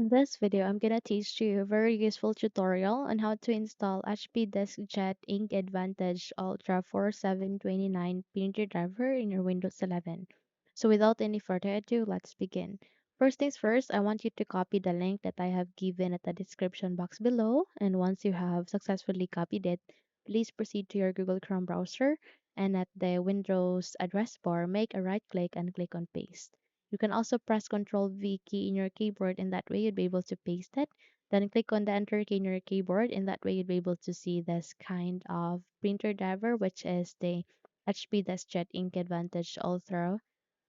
In this video, I'm gonna teach you a very useful tutorial on how to install HP DeskJet Ink Advantage Ultra 4729 printer driver in your Windows 11. So without any further ado, let's begin. First things first, I want you to copy the link that I have given at the description box below. And once you have successfully copied it, please proceed to your Google Chrome browser and at the Windows address bar, make a right click and click on paste. You can also press Ctrl V key in your keyboard and that way you'd be able to paste it. Then click on the Enter key in your keyboard and that way you'd be able to see this kind of printer driver which is the HP DeskJet Ink Advantage Ultra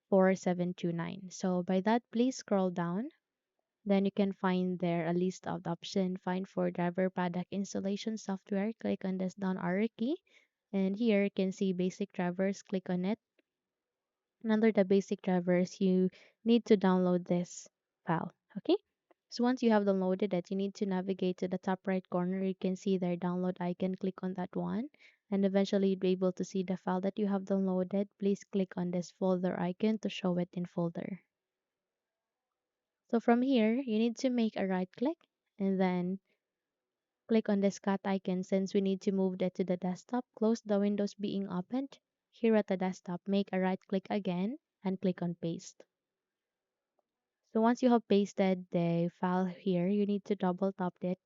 4729. So by that, please scroll down. Then you can find there a list of the option. Find for driver product installation software. Click on this down arrow key. And here you can see basic drivers. Click on it. And under the basic drivers, you need to download this file. Okay. So once you have downloaded it, you need to navigate to the top right corner. You can see their download icon. Click on that one. And eventually you'll be able to see the file that you have downloaded. Please click on this folder icon to show it in folder. So from here, you need to make a right click and then click on this cut icon since we need to move that to the desktop. Close the windows being opened. Here at the desktop, make a right click again and click on paste. So once you have pasted the file here, you need to double tap it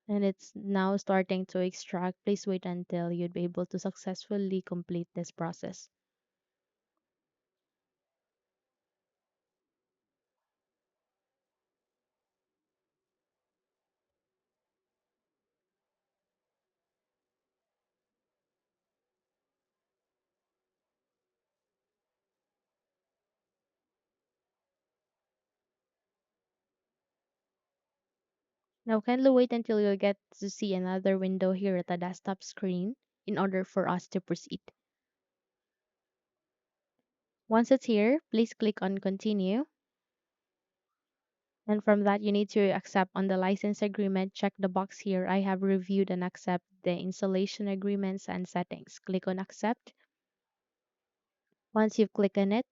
and it's now starting to extract. Please wait until you'd be able to successfully complete this process. Now kindly wait until you get to see another window here at the desktop screen in order for us to proceed. Once it's here, please click on continue. And from that, you need to accept on the license agreement. Check the box here. I have reviewed and accept the installation agreements and settings. Click on accept. Once you've clicked on it,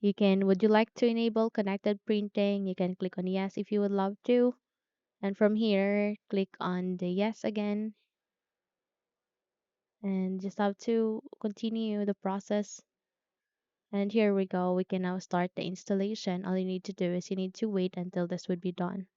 would you like to enable connected printing? You can click on yes if you would love to. And from here, click on the yes again. And just have to continue the process. And here we go. We can now start the installation. All you need to do is you need to wait until this would be done.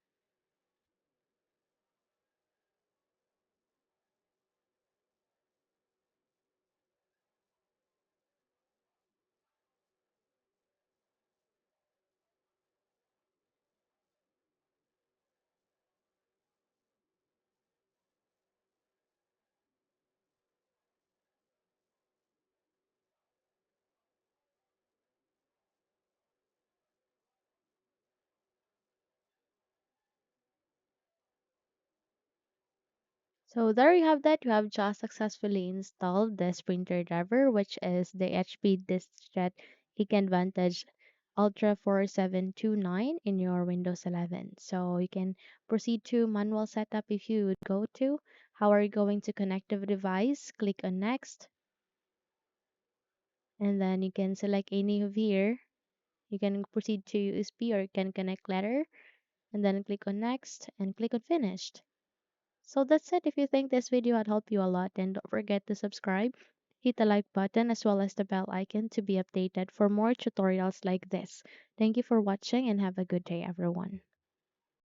So there you have that. You have just successfully installed this printer driver, which is the HP DeskJet Ink Advantage Ultra 4729 in your Windows 11. So you can proceed to manual setup if you would go to. How are you going to connect the device? Click on next. And then you can select any of here. You can proceed to USB or you can connect letter. And then click on next and click on finished. So that's it. If you think this video had helped you a lot, then don't forget to subscribe, hit the like button as well as the bell icon to be updated for more tutorials like this. Thank you for watching and have a good day, everyone.